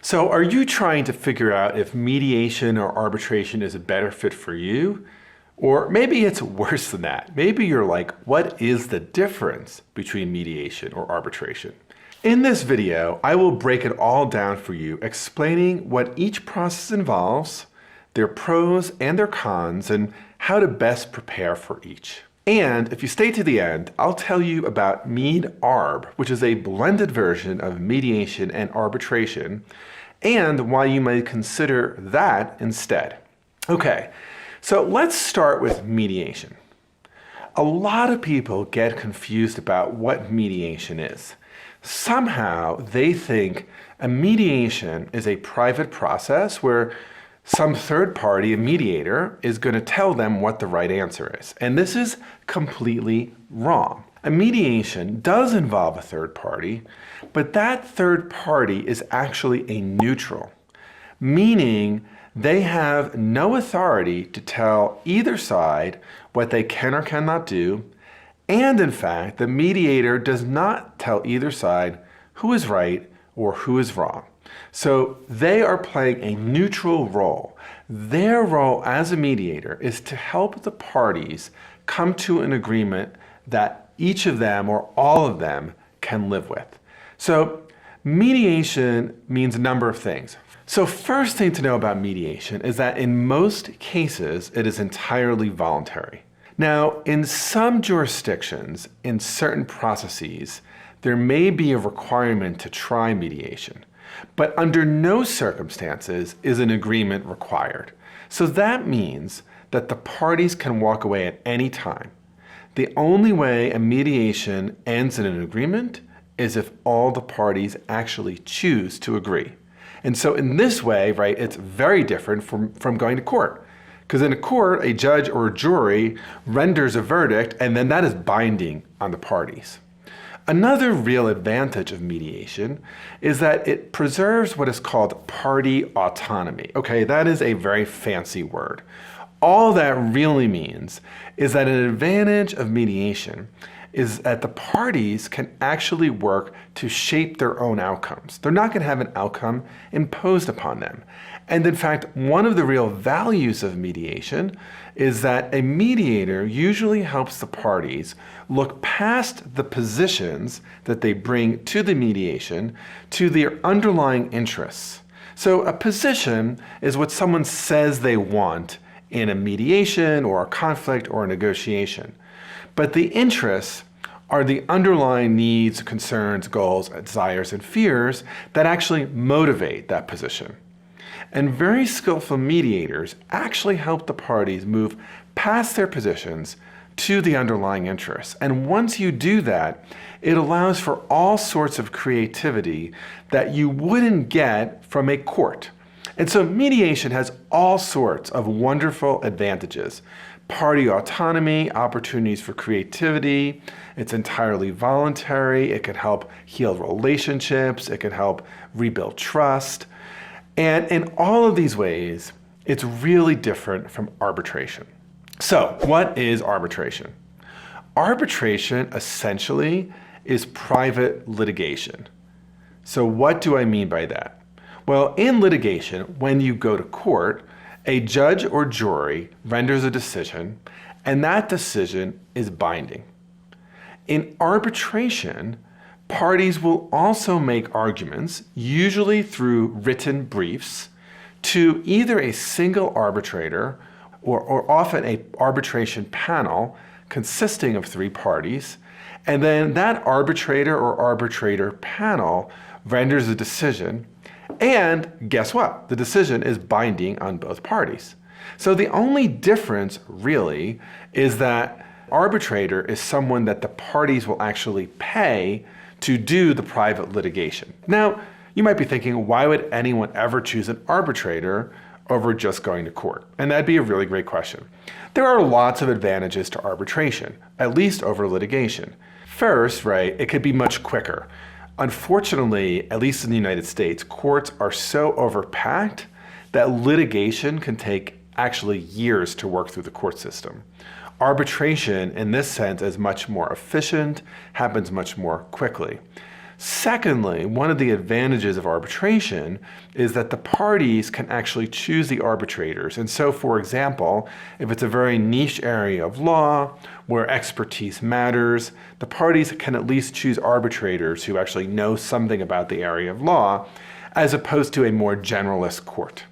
So are you trying to figure out if mediation or arbitration is a better fit for you? Or maybe it's worse than that. Maybe you're like, what is the difference between mediation or arbitration? In this video, I will break it all down for you, explaining what each process involves, their pros and their cons, and how to best prepare for each. And if you stay to the end, I'll tell you about Med-Arb, which is a blended version of mediation and arbitration, and why you might consider that instead. Okay, so let's start with mediation. A lot of people get confused about what mediation is. Somehow they think a mediation is a private process where some third party, a mediator, is going to tell them what the right answer is. And this is completely wrong. A mediation does involve a third party, but that third party is actually a neutral, meaning they have no authority to tell either side what they can or cannot do. And in fact, the mediator does not tell either side who is right or who is wrong. So they are playing a neutral role. Their role as a mediator is to help the parties come to an agreement that each of them or all of them can live with. So mediation means a number of things. So first thing to know about mediation is that in most cases, it is entirely voluntary. Now, in some jurisdictions, in certain processes, there may be a requirement to try mediation, but under no circumstances is an agreement required. So that means that the parties can walk away at any time. The only way a mediation ends in an agreement is if all the parties actually choose to agree. And so in this way, right, it's very different from going to court. Because in a court, a judge or a jury renders a verdict, and then that is binding on the parties. Another real advantage of mediation is that it preserves what is called party autonomy. Okay, that is a very fancy word. All that really means is that an advantage of mediation is that the parties can actually work to shape their own outcomes. They're not going to have an outcome imposed upon them. And in fact, one of the real values of mediation is that a mediator usually helps the parties look past the positions that they bring to the mediation to their underlying interests. So a position is what someone says they want in a mediation or a conflict or a negotiation. But the interests are the underlying needs, concerns, goals, desires, and fears that actually motivate that position. And very skillful mediators actually help the parties move past their positions to the underlying interests. And once you do that, it allows for all sorts of creativity that you wouldn't get from a court. And so mediation has all sorts of wonderful advantages. Party autonomy, opportunities for creativity, it's entirely voluntary, it can help heal relationships, it can help rebuild trust. And in all of these ways, it's really different from arbitration. So what is arbitration? Arbitration essentially is private litigation. So what do I mean by that? Well, in litigation, when you go to court, a judge or jury renders a decision, and that decision is binding. In arbitration, parties will also make arguments, usually through written briefs, to either a single arbitrator or often an arbitration panel consisting of 3 parties, and then that arbitrator or arbitrator panel renders a decision. And guess what? The decision is binding on both parties. So the only difference really is that arbitrator is someone that the parties will actually pay to do the private litigation. Now, you might be thinking, why would anyone ever choose an arbitrator over just going to court? And that'd be a really great question. There are lots of advantages to arbitration, at least over litigation. First, right, it could be much quicker. Unfortunately, at least in the United States, courts are so overpacked that litigation can take actually years to work through the court system. Arbitration, in this sense, is much more efficient, happens much more quickly. Secondly, one of the advantages of arbitration is that the parties can actually choose the arbitrators. And so, for example, if it's a very niche area of law where expertise matters, the parties can at least choose arbitrators who actually know something about the area of law, as opposed to a more generalist court.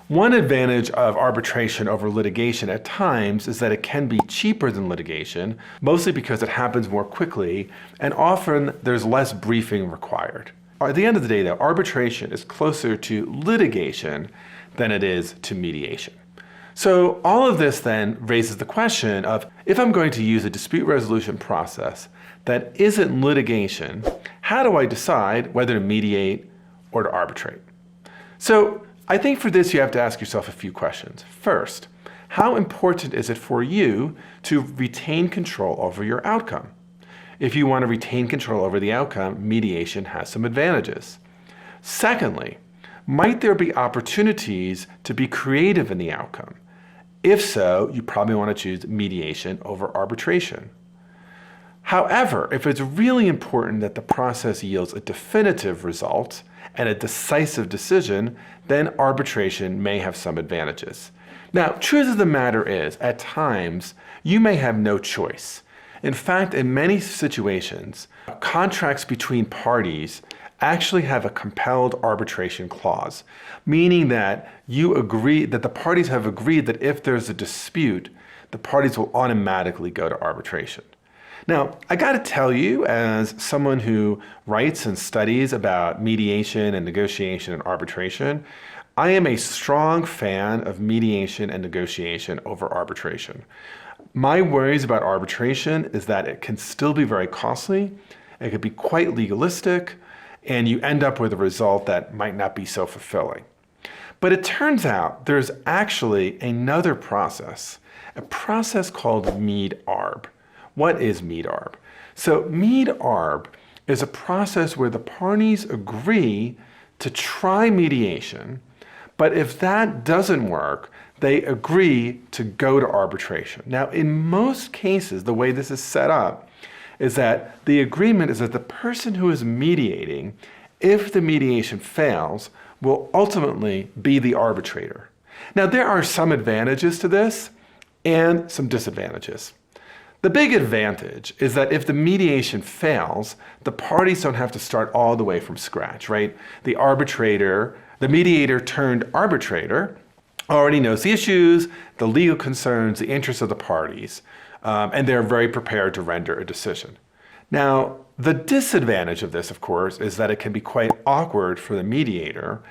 One advantage of arbitration over litigation at times is that it can be cheaper than litigation, mostly because it happens more quickly, and often there's less briefing required. At the end of the day, though, arbitration is closer to litigation than it is to mediation. So all of this then raises the question of, if I'm going to use a dispute resolution process that isn't litigation, how do I decide whether to mediate or to arbitrate? So I think for this, you have to ask yourself a few questions. First, how important is it for you to retain control over your outcome? If you want to retain control over the outcome, mediation has some advantages. Secondly, might there be opportunities to be creative in the outcome? If so, you probably want to choose mediation over arbitration. However, if it's really important that the process yields a definitive result and a decisive decision, then arbitration may have some advantages. Now, truth of the matter is, at times, you may have no choice. In fact, in many situations, contracts between parties actually have a compelled arbitration clause, meaning that the parties have agreed that if there's a dispute, the parties will automatically go to arbitration. Now, I got to tell you, as someone who writes and studies about mediation and negotiation and arbitration, I am a strong fan of mediation and negotiation over arbitration. My worries about arbitration is that it can still be very costly, it could be quite legalistic, and you end up with a result that might not be so fulfilling. But it turns out there's actually another process, a process called Med-Arb. What is Med-Arb? So Med-Arb is a process where the parties agree to try mediation, but if that doesn't work, they agree to go to arbitration. Now, in most cases, the way this is set up is that the agreement is that the person who is mediating, if the mediation fails, will ultimately be the arbitrator. Now, there are some advantages to this and some disadvantages. The big advantage is that if the mediation fails, the parties don't have to start all the way from scratch, right? The mediator turned arbitrator already knows the issues, the legal concerns, the interests of the parties, and they're very prepared to render a decision. Now, the disadvantage of this, of course, is that it can be quite awkward for the mediator.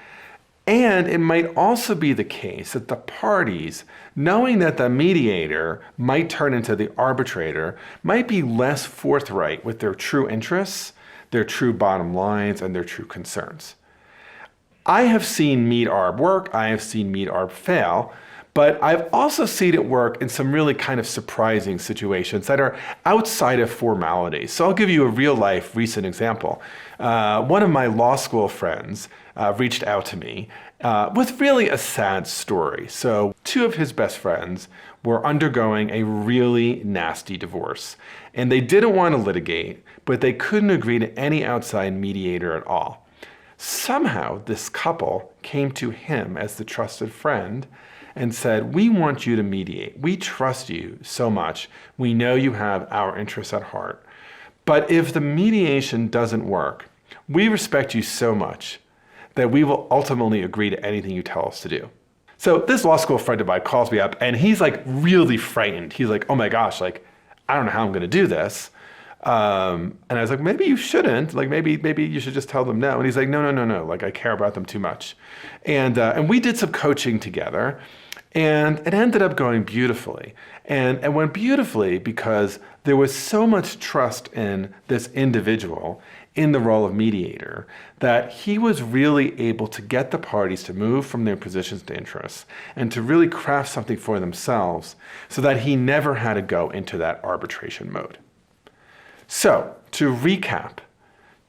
And it might also be the case that the parties, knowing that the mediator might turn into the arbitrator, might be less forthright with their true interests, their true bottom lines, and their true concerns. I have seen Med-Arb work, I have seen Med-Arb fail, but I've also seen it work in some really kind of surprising situations that are outside of formalities. So I'll give you a real life recent example. One of my law school friends reached out to me with really a sad story. So two of his best friends were undergoing a really nasty divorce, and they didn't want to litigate, but they couldn't agree to any outside mediator at all. Somehow this couple came to him as the trusted friend and said, "We want you to mediate. We trust you so much. We know you have our interests at heart. But if the mediation doesn't work, we respect you so much that we will ultimately agree to anything you tell us to do." So this law school friend of mine calls me up and he's like really frightened. He's like, "Oh my gosh, like, I don't know how I'm going to do this." And I was like, "Maybe you shouldn't. Like, maybe you should just tell them no." And he's like, No. Like, I care about them too much. And we did some coaching together, and it ended up going beautifully. And it went beautifully because there was so much trust in this individual in the role of mediator that he was really able to get the parties to move from their positions to interests and to really craft something for themselves so that he never had to go into that arbitration mode. So, to recap,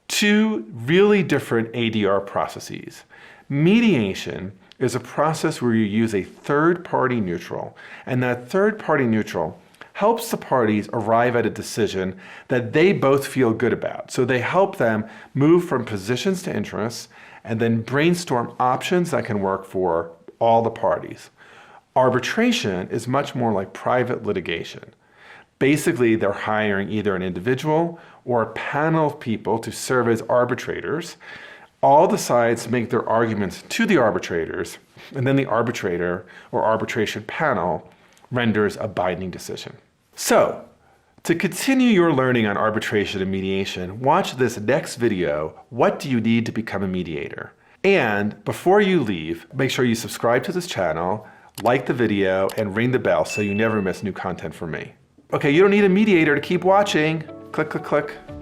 two really different ADR processes. Mediation is a process where you use a third-party neutral, and that third-party neutral helps the parties arrive at a decision that they both feel good about. So they help them move from positions to interests and then brainstorm options that can work for all the parties. Arbitration is much more like private litigation. Basically, they're hiring either an individual or a panel of people to serve as arbitrators. All the sides make their arguments to the arbitrators, and then the arbitrator or arbitration panel renders a binding decision. So, to continue your learning on arbitration and mediation, watch this next video, What Do You Need to Become a Mediator? And before you leave, make sure you subscribe to this channel, like the video, and ring the bell so you never miss new content from me. Okay, you don't need a mediator to keep watching. Click, click, click.